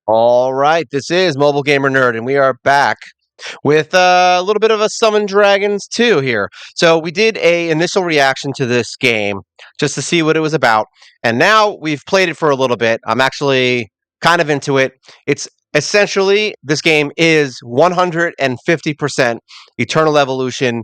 All right, this is Mobile Gamer Nerd, and we are back with a little bit of a Summon Dragons 2 here. So we did a initial reaction to this game just to see what it was about, and now we've played it for a little bit. I'm actually kind of into it. It's essentially this game is 150% Eternal Evolution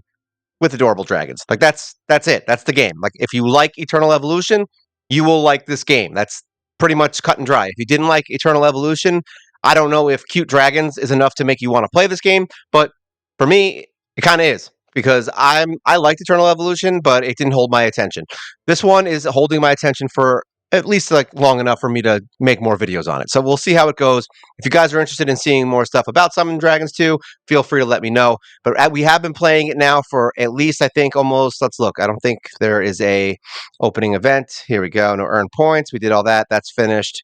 with adorable dragons. Like that's it. That's the game. Like if you like Eternal Evolution, you will like this game. That's pretty much cut and dry. If you didn't like Eternal Evolution, I don't know if cute dragons is enough to make you want to play this game, but for me, it kind of is because I liked Eternal Evolution, but it didn't hold my attention. This one is holding my attention for at least like long enough for me to make more videos on it. So we'll see how it goes. If you guys are interested in seeing more stuff about Summon Dragons 2, feel free to let me know. But we have been playing it now for at least I think almost. Let's look. I don't think there is a opening event. Here we go. No earn points. We did all that. That's finished.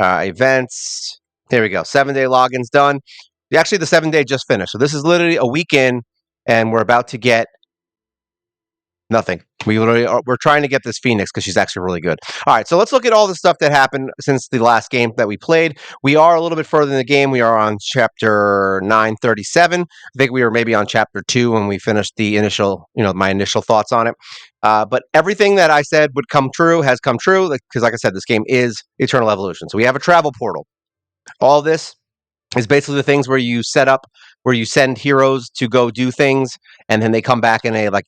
Events. Here we go. 7-day logins done. Actually, the 7-day just finished. So this is literally a weekend, and we're about to get nothing. We're trying to get this Phoenix because she's actually really good. All right, so let's look at all the stuff that happened since the last game that we played. We are a little bit further in the game. We are on chapter 937. I think we were maybe on chapter 2 when we finished the initial, my initial thoughts on it. But everything that I said would come true has come true because, like I said, this game is Eternal Evolution. So we have a travel portal. All this is basically the things where you set up where you send heroes to go do things and then they come back in a like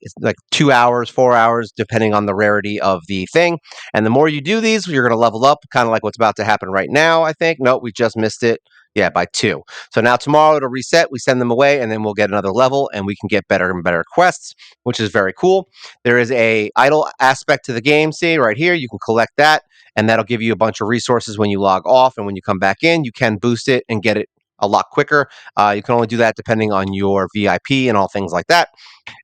2 hours 4 hours depending on the rarity of the thing, and the more you do these you're going to level up, kind of like what's about to happen right now. I think no, we just missed it, yeah, by 2. So now tomorrow it'll reset, we send them away, and then we'll get another level and we can get better and better quests, which is very cool. There is a idle aspect to the game. See right here, you can collect that, and that'll give you a bunch of resources when you log off, and when you come back in you can boost it and get it a lot quicker. You can only do that depending on your VIP and all things like that.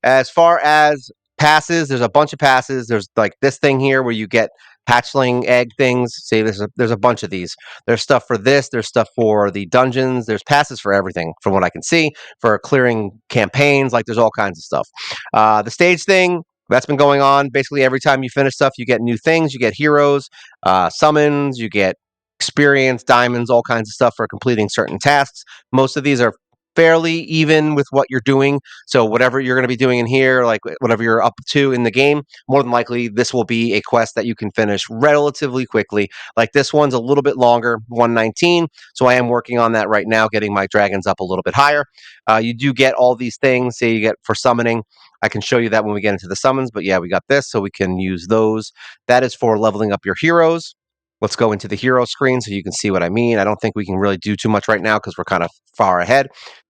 As far as passes, there's a bunch of passes. There's like this thing here where you get hatchling egg things. See, there's a bunch of these. There's stuff for this. There's stuff for the dungeons. There's passes for everything, from what I can see, for clearing campaigns. Like there's all kinds of stuff. The stage thing. That's been going on. Basically, every time you finish stuff, you get new things. You get heroes, summons, you get experience, diamonds, all kinds of stuff for completing certain tasks. Most of these are fairly even with what you're doing. So whatever you're going to be doing in here, like whatever you're up to in the game, more than likely this will be a quest that you can finish relatively quickly. Like this one's a little bit longer, 119. So I am working on that right now, getting my dragons up a little bit higher. You do get all these things. Say you get for summoning. I can show you that when we get into the summons, but yeah, we got this, so we can use those. That is for leveling up your heroes. Let's go into the hero screen so you can see what I mean. I don't think we can really do too much right now because we're kind of far ahead.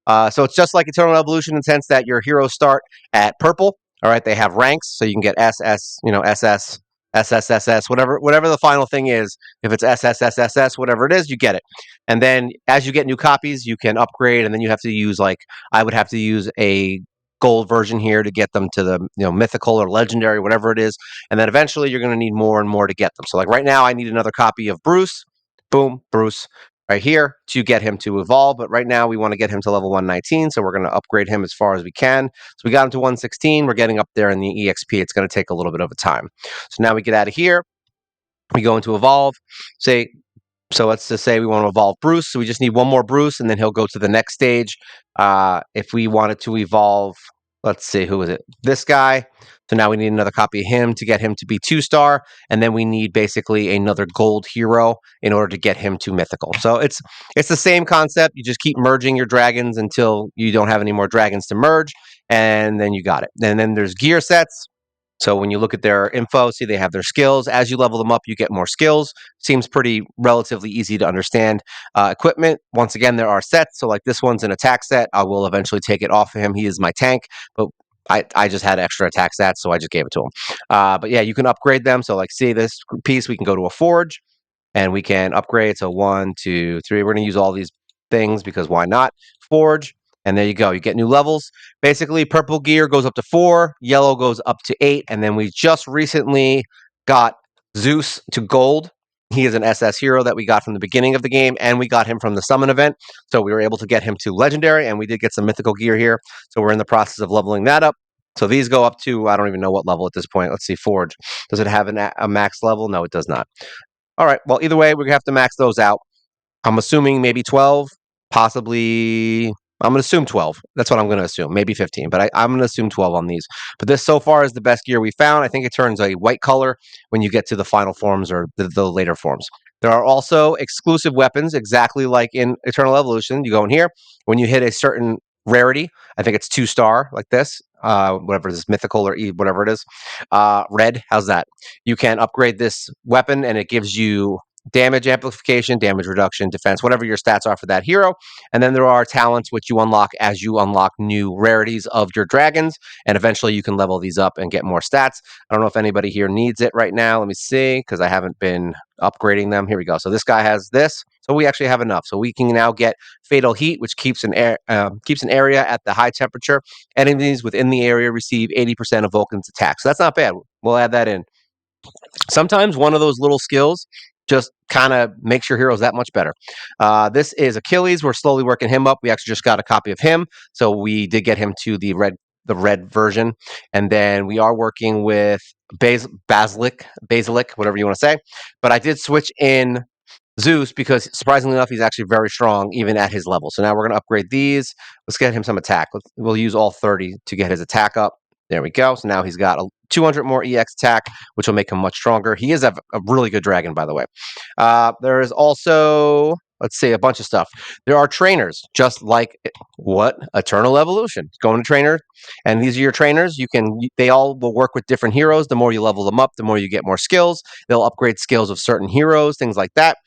So it's just like Eternal Evolution in the sense that your heroes start at purple. All right, they have ranks, so you can get SS, SS, SSSS, whatever the final thing is. If it's SSSSS, whatever it is, you get it. And then as you get new copies, you can upgrade, and then you have to use I would have to use a gold version here to get them to the mythical or legendary, whatever it is, and then eventually you're going to need more and more to get them. So like right now, I need another copy of Bruce. Boom, Bruce right here to get him to evolve. But right now we want to get him to level 119, so we're going to upgrade him as far as we can. So we got him to 116. We're getting up there in the EXP. It's going to take a little bit of a time. So now we get out of here. We go into evolve. Say, so let's just say we want to evolve Bruce. So we just need one more Bruce, and then he'll go to the next stage. If we wanted to evolve, let's see, who is it? This guy. So now we need another copy of him to get him to be 2-star, and then we need basically another gold hero in order to get him to mythical. So it's the same concept. You just keep merging your dragons until you don't have any more dragons to merge, and then you got it. And then there's gear sets. So when you look at their info, see they have their skills. As you level them up, you get more skills. Seems pretty relatively easy to understand. Equipment, once again, there are sets. So like this one's an attack set. I will eventually take it off of him. He is my tank, but I just had extra attack stats, so I just gave it to him. But yeah, you can upgrade them. So like see this piece, we can go to a forge and we can upgrade. So 1, 2, 3. We're going to use all these things because why not? Forge. And there you go. You get new levels. Basically, purple gear goes up to 4, yellow goes up to 8, and then we just recently got Zeus to gold. He is an SS hero that we got from the beginning of the game, and we got him from the summon event. So we were able to get him to legendary, and we did get some mythical gear here. So we're in the process of leveling that up. So these go up to, I don't even know what level at this point. Let's see, Forge. Does it have a max level? No, it does not. All right. Well, either way, we have to max those out. I'm assuming maybe 12, possibly. I'm going to assume 12. That's what I'm going to assume. Maybe 15, but I'm going to assume 12 on these. But this so far is the best gear we found. I think it turns a white color when you get to the final forms or the later forms. There are also exclusive weapons, exactly like in Eternal Evolution. You go in here, when you hit a certain rarity, I think it's 2-star, like this, whatever this mythical or whatever it is, red, how's that? You can upgrade this weapon and it gives you damage amplification, damage reduction, defense, whatever your stats are for that hero. And then there are talents which you unlock as you unlock new rarities of your dragons. And eventually you can level these up and get more stats. I don't know if anybody here needs it right now. Let me see, because I haven't been upgrading them. Here we go. So this guy has this. So we actually have enough. So we can now get Fatal Heat, which keeps an area at the high temperature. Enemies within the area receive 80% of Vulcan's attack. So that's not bad. We'll add that in. Sometimes one of those little skills just kind of makes your heroes that much better. This is Achilles. We're slowly working him up. We actually just got a copy of him, so we did get him to the red version, and then we are working with Basilic, whatever you want to say. But I did switch in Zeus because surprisingly enough, he's actually very strong even at his level. So now we're going to upgrade these. Let's get him some attack. We'll use all 30 to get his attack up. There we go. So now he's got a 200 more EX attack, which will make him much stronger. He is a really good dragon, by the way. There is also, let's see, a bunch of stuff. There are trainers, just like what Eternal Evolution. Go into trainer, and these are your trainers. They all will work with different heroes. The more you level them up, the more you get more skills. They'll upgrade skills of certain heroes, things like that.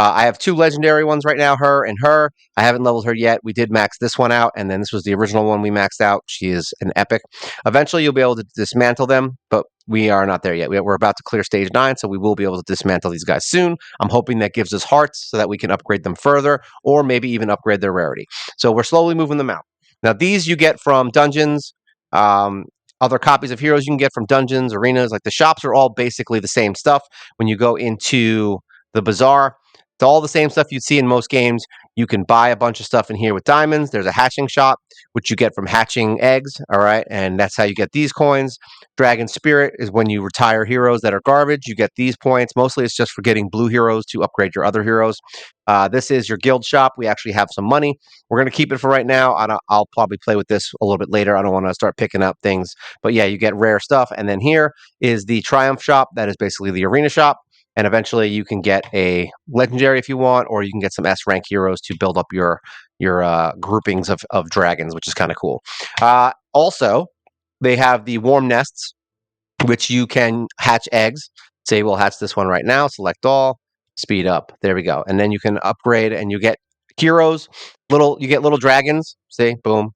I have 2 legendary ones right now, her and her. I haven't leveled her yet. We did max this one out, and then this was the original one we maxed out. She is an epic. Eventually, you'll be able to dismantle them, but we are not there yet. We're about to clear stage 9, so we will be able to dismantle these guys soon. I'm hoping that gives us hearts so that we can upgrade them further, or maybe even upgrade their rarity. So we're slowly moving them out. Now, these you get from dungeons. Other copies of heroes you can get from dungeons, arenas. Like the shops are all basically the same stuff. When you go into the bazaar, it's all the same stuff you'd see in most games. You can buy a bunch of stuff in here with diamonds. There's a hatching shop, which you get from hatching eggs. All right. And that's how you get these coins. Dragon Spirit is when you retire heroes that are garbage. You get these points. Mostly it's just for getting blue heroes to upgrade your other heroes. This is your guild shop. We actually have some money. We're going to keep it for right now. I'll probably play with this a little bit later. I don't want to start picking up things. But yeah, you get rare stuff. And then here is the Triumph shop. That is basically the arena shop. And eventually you can get a legendary if you want, or you can get some S rank heroes to build up your groupings of dragons, which is kind of cool. Also, they have the warm nests, which you can hatch eggs. Say we'll hatch this one right now. Select all, speed up. There we go. And then you can upgrade and you get heroes. You get little dragons. See, boom.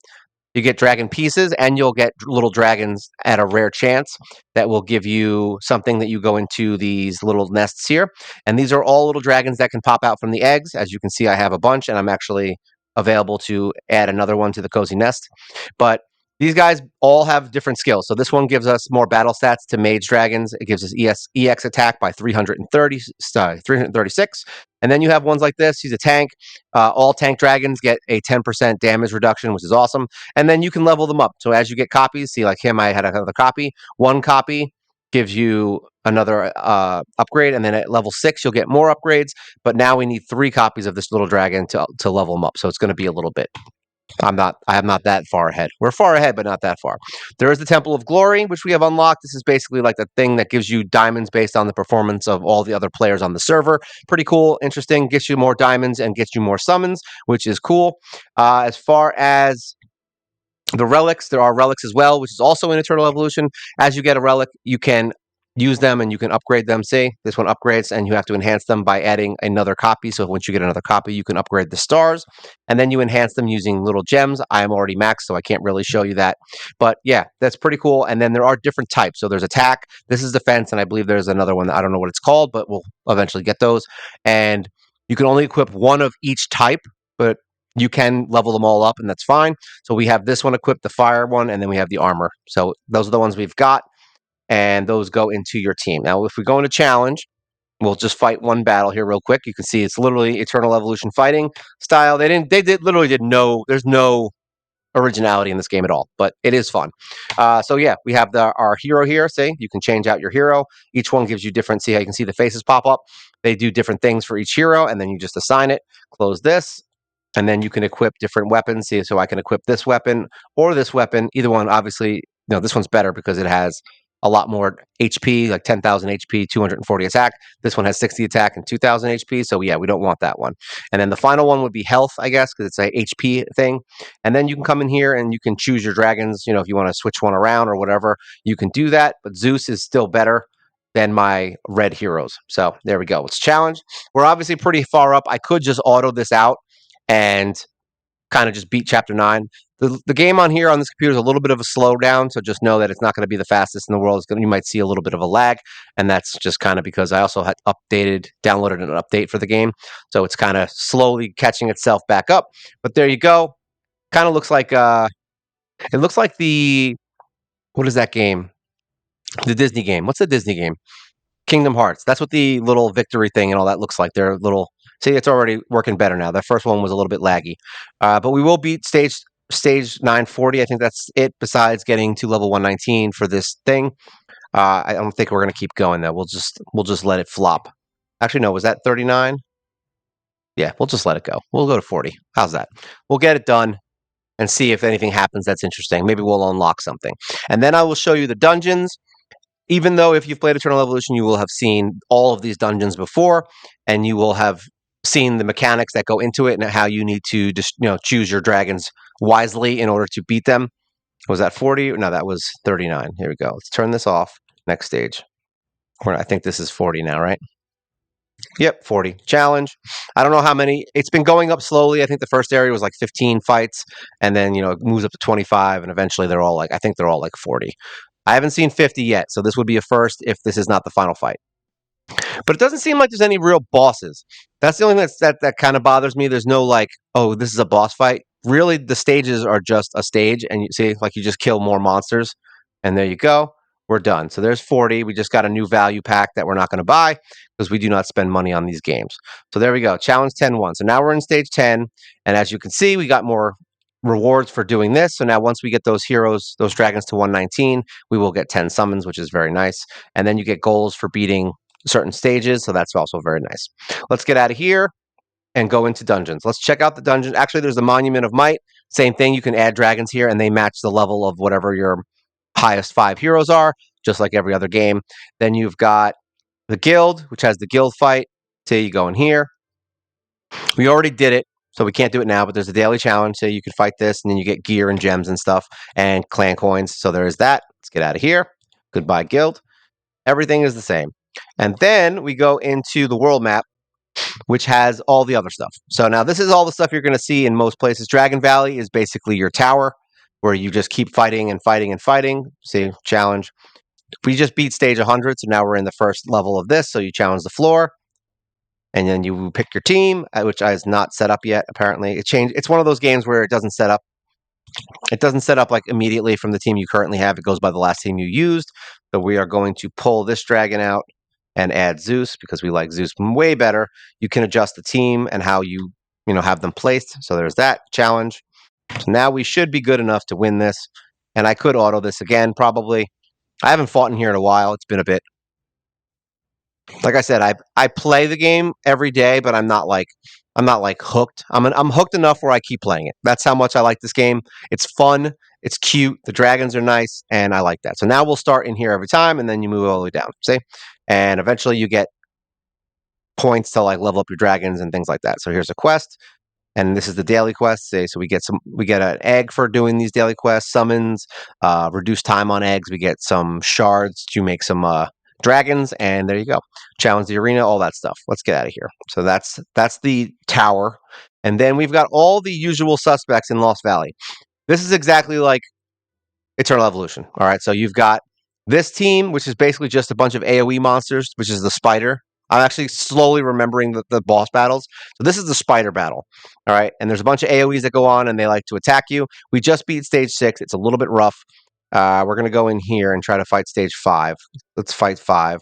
You get dragon pieces, and you'll get little dragons at a rare chance that will give you something that you go into these little nests here. And these are all little dragons that can pop out from the eggs. As you can see, I have a bunch, and I'm actually available to add another one to the cozy nest. But these guys all have different skills. So this one gives us more battle stats to mage dragons. It gives us EX attack by 336. And then you have ones like this. He's a tank. All tank dragons get a 10% damage reduction, which is awesome. And then you can level them up. So as you get copies, see like him, I had another copy. One copy gives you another upgrade, and then at level 6 you'll get more upgrades. But now we need 3 copies of this little dragon to level them up. So it's going to be a little bit. I am not that far ahead. We're far ahead, but not that far. There is the Temple of Glory, which we have unlocked. This is basically like the thing that gives you diamonds based on the performance of all the other players on the server. Pretty cool, interesting, gets you more diamonds and gets you more summons, which is cool. As far as the relics, there are relics as well, which is also in Eternal Evolution. As you get a relic, you can use them and you can upgrade them. See, this one upgrades, and you have to enhance them by adding another copy. So once you get another copy, you can upgrade the stars, and then you enhance them using little gems. I am already maxed, so I can't really show you that. But yeah, that's pretty cool. And then there are different types. So there's attack. This is defense, and I believe there's another one that I don't know what it's called, but we'll eventually get those. And you can only equip one of each type, but you can level them all up, and that's fine. So we have this one equipped, the fire one, and then we have the armor. So those are the ones we've got, and those go into your team. Now, if we go into challenge, we'll just fight one battle here real quick. You can see it's literally Eternal Evolution fighting style. Literally did no, there's no originality in this game at all, but it is fun. So yeah, we have our hero here. See, you can change out your hero. Each one gives you different. See how you can see the faces pop up. They do different things for each hero, and then you just assign it. Close this, and then you can equip different weapons. See, so I can equip this weapon or this weapon. Either one, obviously, this one's better because it has a lot more HP, like 10,000 HP, 240 attack. This one has 60 attack and 2,000 HP. So yeah, we don't want that one. And then the final one would be health, I guess, because it's a HP thing. And then you can come in here and you can choose your dragons. If you want to switch one around or whatever, you can do that. But Zeus is still better than my red heroes. So there we go. It's challenge. We're obviously pretty far up. I could just auto this out and kind of just beat chapter 9. The game on here on this computer is a little bit of a slowdown, so just know that it's not going to be the fastest in the world. You might see a little bit of a lag, and that's just kind of because I also had downloaded an update for the game, so it's kind of slowly catching itself back up. But there you go. Kind of looks like it looks like what is that game? The Disney game. What's the Disney game? Kingdom Hearts. That's what the little victory thing and all that looks like. They're little. See, it's already working better now. That first one was a little bit laggy, but we will beat stage 940. I think that's it. Besides getting to level 119 for this thing, I don't think we're gonna keep going though. We'll just let it flop. Actually, no. Was that 39? Yeah, we'll just let it go. We'll go to 40. How's that? We'll get it done and see if anything happens that's interesting. Maybe we'll unlock something, and then I will show you the dungeons. Even though if you've played Eternal Evolution, you will have seen all of these dungeons before, and you will have seen the mechanics that go into it and how you need to just choose your dragons wisely in order to beat them. Was that 40? No, that was 39. Here we go. Let's turn this off. Next stage. I think this is 40 now, right? Yep, 40. Challenge. I don't know how many. It's been going up slowly. I think the first area was like 15 fights, and then it moves up to 25, and eventually I think they're all like 40. I haven't seen 50 yet, so this would be a first if this is not the final fight. But it doesn't seem like there's any real bosses. That's the only thing that kind of bothers me. There's no like, oh, this is a boss fight. Really, the stages are just a stage, and you see, like you just kill more monsters, and there you go. We're done. So there's 40. We just got a new value pack that we're not going to buy because we do not spend money on these games. So there we go. Challenge 10-1. So now we're in stage 10, and as you can see, we got more rewards for doing this. So now once we get those heroes, those dragons to 119, we will get 10 summons, which is very nice. And then you get goals for beating certain stages, so that's also very nice. Let's get out of here and go into dungeons. Let's check out the dungeon. Actually, there's the Monument of Might. Same thing. You can add dragons here, and they match the level of whatever your highest 5 heroes are, just like every other game. Then you've got the Guild, which has the Guild fight. So you go in here. We already did it, so we can't do it now, but there's a daily challenge. So you can fight this, and then you get gear and gems and stuff, and clan coins. So there is that. Let's get out of here. Goodbye, Guild. Everything is the same. And then we go into the world map, which has all the other stuff. So now this is all the stuff you're going to see in most places. Dragon Valley is basically your tower where you just keep fighting and fighting and fighting. See, challenge. We just beat stage 100, so now we're in the first level of this. So you challenge the floor, and then you pick your team, which is not set up yet. Apparently, it changed. It's one of those games where it doesn't set up. It doesn't set up like immediately from the team you currently have. It goes by the last team you used. So we are going to pull this dragon out and add Zeus because we like Zeus way better. You can adjust the team and how you have them placed. So there's that challenge. So now we should be good enough to win this. And I could auto this again, probably. I haven't fought in here in a while. It's been a bit. Like I said, I play the game every day, but I'm not like hooked. I'm hooked enough where I keep playing it. That's how much I like this game. It's fun. It's cute. The dragons are nice, and I like that. So now we'll start in here every time, and then you move all the way down. See, and eventually you get points to like level up your dragons and things like that. So here's a quest, and this is the daily quest. Say, so we get an egg for doing these daily quests, summons, reduce time on eggs. We get some shards to make some dragons, and there you go. Challenge the arena, all that stuff. Let's get out of here. So that's the tower, and then we've got all the usual suspects in Lost Valley. This is exactly like Eternal Evolution. All right, so you've got this team, which is basically just a bunch of AoE monsters, which is the spider. I'm actually slowly remembering the boss battles. So this is the spider battle. All right, and there's a bunch of AoEs that go on, and they like to attack you. We just beat stage 6. It's a little bit rough. We're going to go in here and try to fight stage 5. Let's fight 5.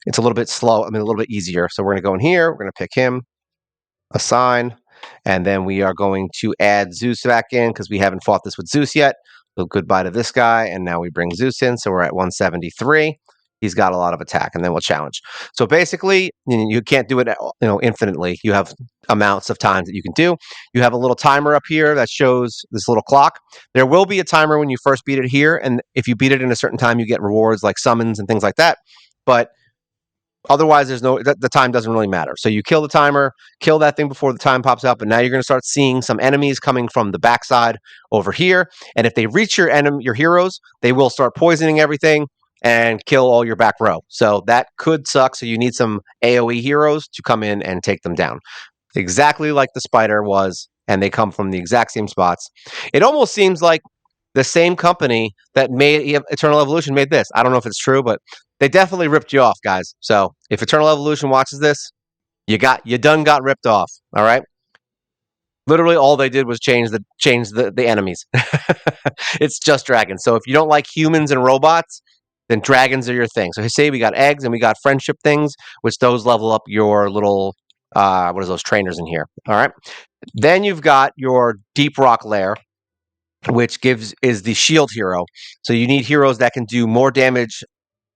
It's a little bit slow. A little bit easier. So we're going to go in here. We're going to pick him. Assign. And then we are going to add Zeus back in because we haven't fought this with Zeus yet. So goodbye to this guy. And now we bring Zeus in. So we're at 173. He's got a lot of attack, and then we'll challenge. So basically, you can't do it, infinitely. You have amounts of times that you can do. You have a little timer up here that shows this little clock. There will be a timer when you first beat it here, and if you beat it in a certain time, you get rewards like summons and things like that. But otherwise, the time doesn't really matter. So you kill the timer, kill that thing before the time pops up, and now you're going to start seeing some enemies coming from the backside over here. And if they reach your heroes, they will start poisoning everything and kill all your back row. So that could suck. So you need some AoE heroes to come in and take them down. Exactly like the spider was, and they come from the exact same spots. It almost seems like the same company that made Eternal Evolution made this. I don't know if it's true, but they definitely ripped you off, guys. So if Eternal Evolution watches this, you done got ripped off. All right. Literally, all they did was change the enemies. It's just dragons. So if you don't like humans and robots, then dragons are your thing. So say we got eggs and we got friendship things, which those level up your little what are those trainers in here? All right. Then you've got your deep rock lair, which is the shield hero. So you need heroes that can do more damage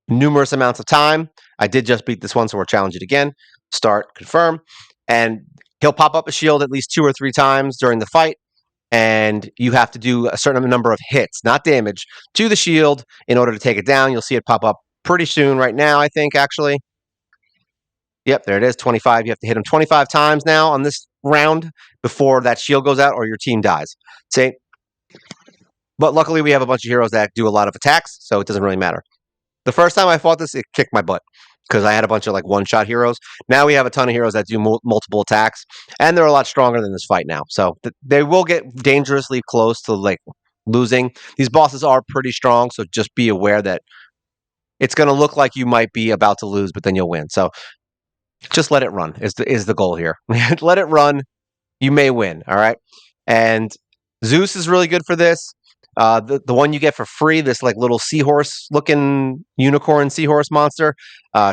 numerous amounts of time. I did just beat this one, so we'll challenge it again. Start, confirm, and he'll pop up a shield at least 2 or 3 times during the fight, and you have to do a certain number of hits, not damage, to the shield in order to take it down. You'll see it pop up pretty soon right now, I think, actually. Yep, there it is, 25. You have to hit him 25 times now on this round before that shield goes out or your team dies. See? But luckily, we have a bunch of heroes that do a lot of attacks, so it doesn't really matter. The first time I fought this, it kicked my butt because I had a bunch of like one-shot heroes. Now we have a ton of heroes that do multiple attacks, and they're a lot stronger than this fight now. So they will get dangerously close to like losing. These bosses are pretty strong, so just be aware that it's going to look like you might be about to lose, but then you'll win. So just let it run is the goal here. Let it run. You may win. All right. And Zeus is really good for this. The one you get for free, this like little seahorse looking unicorn seahorse monster,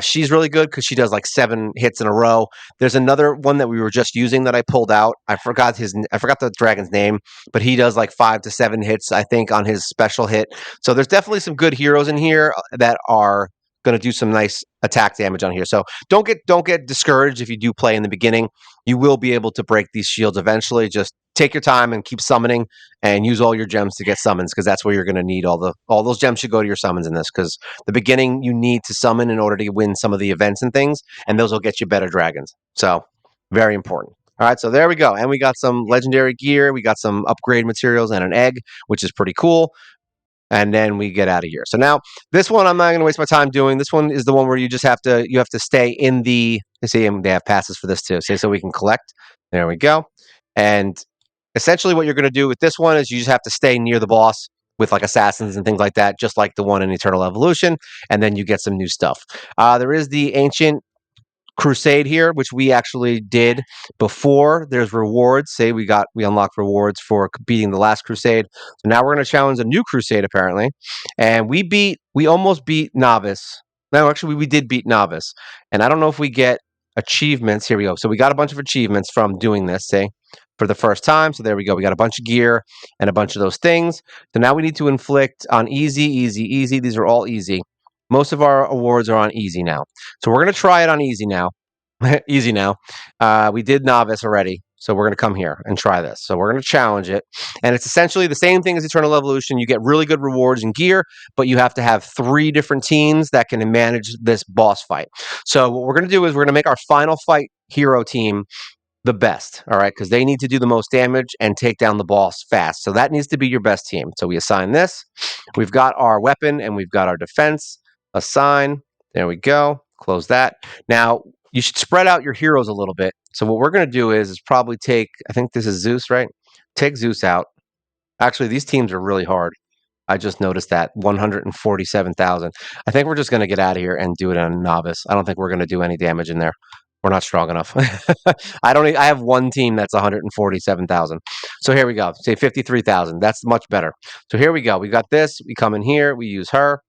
she's really good because she does like 7 hits in a row. There's another one that we were just using that I pulled out. I forgot the dragon's name, but he does like 5 to 7 hits, I think, on his special hit. So there's definitely some good heroes in here that are going to do some nice attack damage on here. So don't get discouraged if you do play in the beginning. You will be able to break these shields eventually. Just take your time and keep summoning and use all your gems to get summons because that's where you're going to need all those gems should go to your summons in this because the beginning you need to summon in order to win some of the events and things, and those will get you better dragons. So very important. All right, so there we go. And we got some legendary gear. We got some upgrade materials and an egg, which is pretty cool. And then we get out of here. So now this one I'm not going to waste my time doing. This one is the one where you have to stay in the. See, they have passes for this too. So we can collect. There we go. And essentially, what you're going to do with this one is you just have to stay near the boss with like assassins and things like that, just like the one in Eternal Evolution, and then you get some new stuff. There is the ancient crusade here, which we actually did before. There's rewards. Say we unlocked rewards for beating the last crusade. So now we're going to challenge a new crusade apparently, and we almost beat novice. No, actually we did beat novice, and I don't know if we get achievements. Here we go. So we got a bunch of achievements from doing this. Say for the first time. So there we go. We got a bunch of gear and a bunch of those things. So now we need to inflict on easy, easy, easy. These are all easy. Most of our awards are on easy now. So we're going to try it on easy now. Easy now. We did novice already. So we're going to come here and try this. So we're going to challenge it. And it's essentially the same thing as Eternal Evolution. You get really good rewards and gear, but you have to have 3 different teams that can manage this boss fight. So what we're going to do is we're going to make our final fight hero team the best, all right, because they need to do the most damage and take down the boss fast. So that needs to be your best team. So we assign this. We've got our weapon and we've got our defense. Assign. There we go. Close that. Now, you should spread out your heroes a little bit. So what we're going to do is probably take, I think this is Zeus, right? Take Zeus out. Actually, these teams are really hard. I just noticed that 147,000. I think we're just going to get out of here and do it on novice. I don't think we're going to do any damage in there. We're not strong enough. I have one team that's 147,000. So here we go. Say 53,000. That's much better. So here we go. We got this. We come in here. We use her.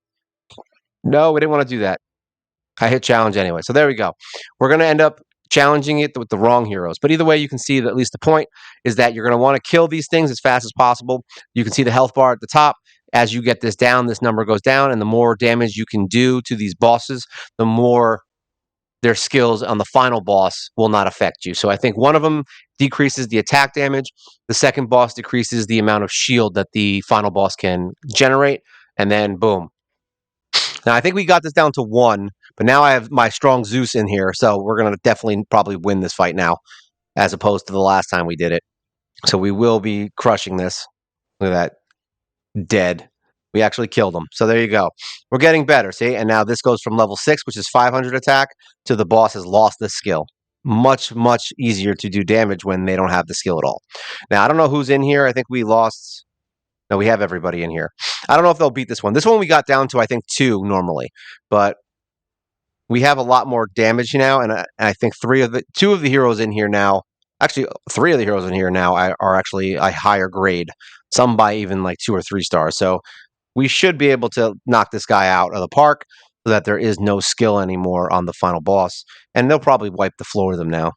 No, we didn't want to do that. I hit challenge anyway. So there we go. We're going to end up challenging it with the wrong heroes. But either way, you can see that at least the point is that you're going to want to kill these things as fast as possible. You can see the health bar at the top. As you get this down, this number goes down, and the more damage you can do to these bosses, the more their skills on the final boss will not affect you. So I think one of them decreases the attack damage. The second boss decreases the amount of shield that the final boss can generate. And then boom. Now I think we got this down to 1, but now I have my strong Zeus in here. So we're going to definitely probably win this fight now, as opposed to the last time we did it. So we will be crushing this. Look at that. Dead. We actually killed him. So there you go. We're getting better, see? And now this goes from level 6, which is 500 attack, to the boss has lost this skill. Much, much easier to do damage when they don't have the skill at all. Now, I don't know who's in here. I think we lost... No, we have everybody in here. I don't know if they'll beat this one. This one we got down to, I think, 2 normally. But we have a lot more damage now, and I think 2 of the heroes in here now... Actually, 3 of the heroes in here now are actually a higher grade. Some by even like 2 or 3 stars. So we should be able to knock this guy out of the park so that there is no skill anymore on the final boss. And they'll probably wipe the floor with them now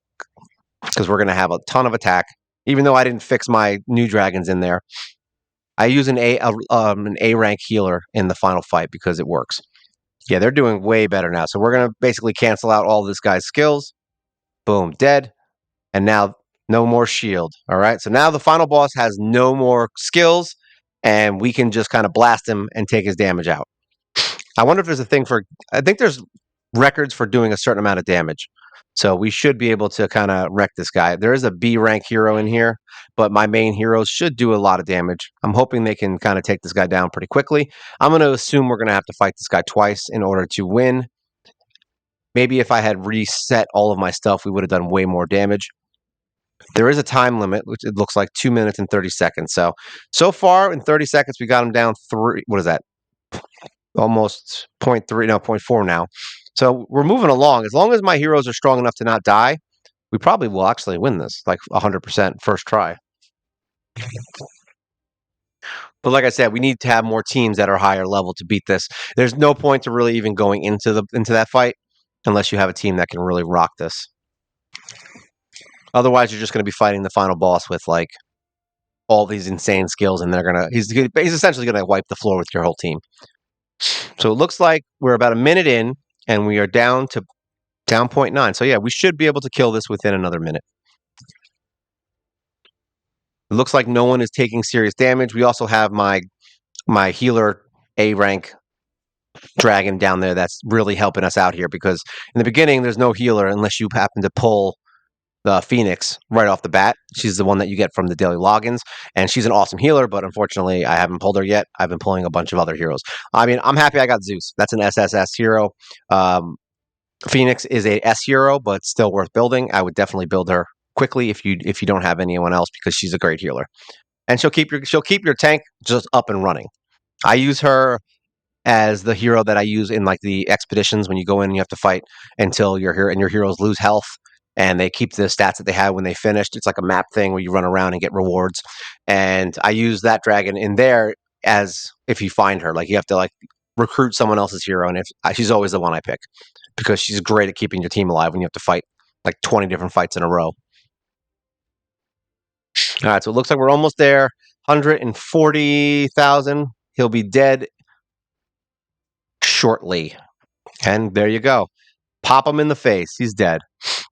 because we're going to have a ton of attack. Even though I didn't fix my new dragons in there, I use an A rank healer in the final fight because it works. Yeah, they're doing way better now. So we're going to basically cancel out all this guy's skills. Boom, dead. And now no more shield. All right. So now the final boss has no more skills, and we can just kind of blast him and take his damage out. I wonder if there's a thing for... I think there's records for doing a certain amount of damage. So we should be able to kind of wreck this guy. There is a B rank hero in here, but my main heroes should do a lot of damage. I'm hoping they can kind of take this guy down pretty quickly. I'm going to assume we're going to have to fight this guy twice in order to win. Maybe if I had reset all of my stuff, we would have done way more damage. There is a time limit, which it looks like 2 minutes and 30 seconds. So far in 30 seconds, we got him down 3. What is that? Almost 0.3, no, 0.4 now. So we're moving along. As long as my heroes are strong enough to not die, we probably will actually win this, like 100% first try. But like I said, we need to have more teams that are higher level to beat this. There's no point to really even going into that fight unless you have a team that can really rock this. Otherwise, you're just going to be fighting the final boss with like all these insane skills, and he's essentially gonna wipe the floor with your whole team. So it looks like we're about a minute in, and we are down 0.9. So yeah, we should be able to kill this within another minute. It looks like no one is taking serious damage. We also have my healer A rank dragon down there that's really helping us out here, because in the beginning there's no healer unless you happen to pull the Phoenix right off the bat. She's the one that you get from the daily logins, and she's an awesome healer, but unfortunately I haven't pulled her yet. I've been pulling a bunch of other heroes. I mean, I'm happy I got Zeus. That's an SSS hero. Phoenix is a S hero, but still worth building. I would definitely build her quickly if you don't have anyone else, because she's a great healer. And she'll keep your tank just up and running. I use her as the hero that I use in like the expeditions when you go in and you have to fight until your heroes lose health, and they keep the stats that they had when they finished. It's like a map thing where you run around and get rewards. And I use that dragon in there as if you find her, like you have to like recruit someone else's hero, and she's always the one I pick because she's great at keeping your team alive when you have to fight like 20 different fights in a row. All right, so it looks like we're almost there. 140,000. He'll be dead shortly. And there you go. Pop him in the face. He's dead.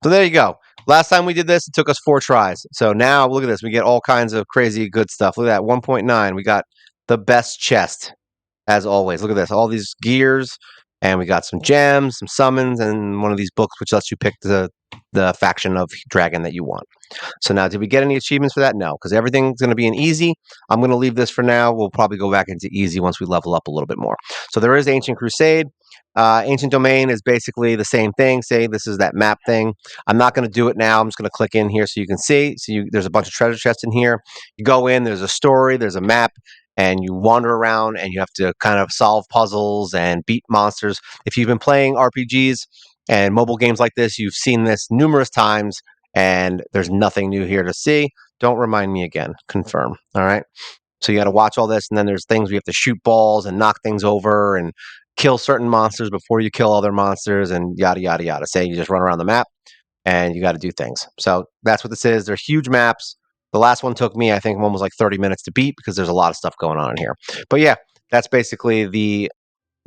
So there you go. Last time we did this, it took us 4 tries. So now look at this. We get all kinds of crazy good stuff. Look at that. 1.9. We got the best chest, as always. Look at this. All these gears. And we got some gems, some summons, and one of these books which lets you pick the faction of dragon that you want. So now, did we get any achievements for that? No, because everything's going to be in easy. I'm going to leave this for now. We'll probably go back into easy once we level up a little bit more. So there is Ancient Crusade. Ancient Domain is basically the same thing. Say this is that map thing. I'm not going to do it now. I'm just going to click in here so you can see. There's a bunch of treasure chests in here. You go in, there's a story, there's a map, and you wander around and you have to kind of solve puzzles and beat monsters. If you've been playing RPGs and mobile games like this, you've seen this numerous times, and there's nothing new here to see. Don't remind me again. Confirm. All right. So you got to watch all this, and then there's things we have to shoot balls and knock things over and kill certain monsters before you kill other monsters, and yada, yada, yada. Say you just run around the map, and you got to do things. So that's what this is. They're huge maps. The last one took me, I think, one was like 30 minutes to beat because there's a lot of stuff going on in here. But yeah, that's basically the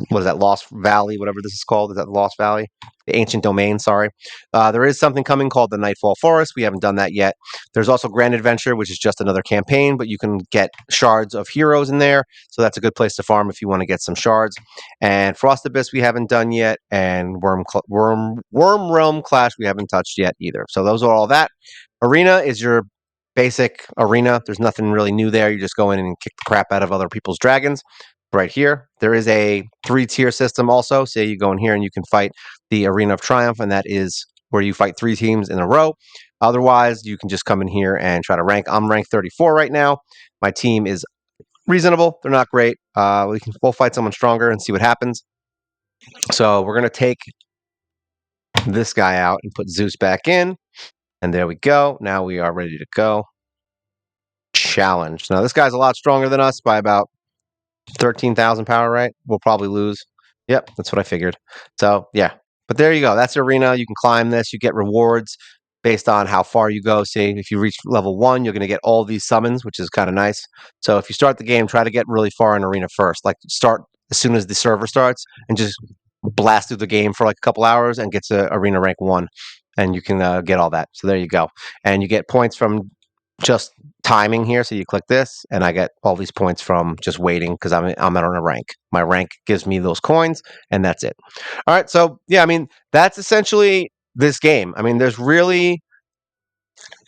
what is that, Lost Valley, whatever this is called. Is that Lost Valley? The Ancient Domain, sorry. There is something coming called the Nightfall Forest. We haven't done that yet. There's also Grand Adventure, which is just another campaign, but you can get shards of heroes in there. So that's a good place to farm if you want to get some shards. And Frost Abyss we haven't done yet. And Worm Realm Clash we haven't touched yet either. So those are all that. Arena is your basic arena. There's nothing really new there. You just go in and kick the crap out of other people's dragons. Right here, there is a 3-tier system also. Say you go in here and you can fight the Arena of Triumph, and that is where you fight 3 teams in a row. Otherwise, you can just come in here and try to rank. I'm ranked 34 right now. My team is reasonable. They're not great. We'll fight someone stronger and see what happens. So we're going to take this guy out and put Zeus back in. And there we go. Now we are ready to go. Challenge. Now, this guy's a lot stronger than us by about 13,000 power, right? We'll probably lose. Yep, that's what I figured. So, yeah. But there you go. That's the arena. You can climb this. You get rewards based on how far you go. Say, if you reach level 1, you're going to get all these summons, which is kind of nice. So, if you start the game, try to get really far in arena first. Like, start as soon as the server starts and just blast through the game for like a couple hours and get to arena rank 1. And you can get all that. So, there you go. And you get points from just timing here. So you click this, and I get all these points from just waiting because I'm on a rank. My rank gives me those coins, and that's it. All right. So yeah, I mean that's essentially this game. I mean, there's really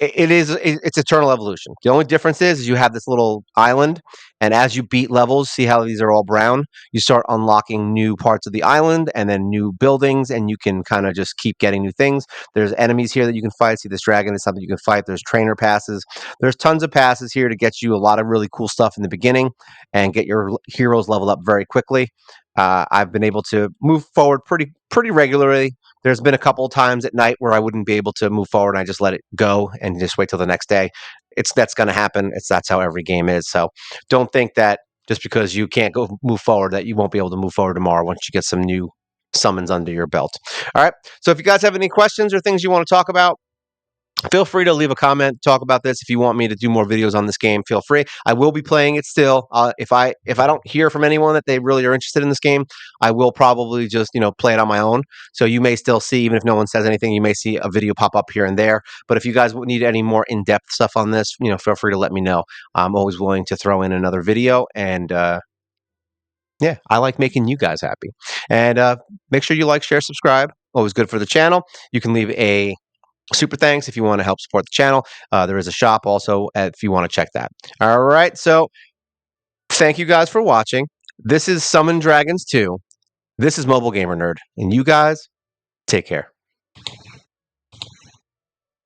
it's eternal evolution. The only difference is you have this little island, and as you beat levels, see how these are all brown, you start unlocking new parts of the island and then new buildings, and you can kind of just keep getting new things. There's enemies here that you can fight. See, this dragon is something you can fight. There's trainer passes. There's tons of passes here to get you a lot of really cool stuff in the beginning and get your heroes leveled up very quickly. I've been able to move forward pretty regularly. There's been a couple of times at night where I wouldn't be able to move forward, and I just let it go and just wait till the next day. That's going to happen. That's how every game is. So don't think that just because you can't go move forward that you won't be able to move forward tomorrow once you get some new summons under your belt. All right. So if you guys have any questions or things you want to talk about, feel free to leave a comment, talk about this. If you want me to do more videos on this game, feel free. I will be playing it still. If I don't hear from anyone that they really are interested in this game, I will probably just play it on my own. So you may still see, even if no one says anything, you may see a video pop up here and there. But if you guys need any more in-depth stuff on this, feel free to let me know. I'm always willing to throw in another video, and yeah, I like making you guys happy. And make sure you like, share, subscribe. Always good for the channel. You can leave a super thanks if you want to help support the channel. There is a shop also if you want to check that. All right. So thank you guys for watching. This is Summon Dragons 2. This is Mobile Gamer Nerd. And you guys take care.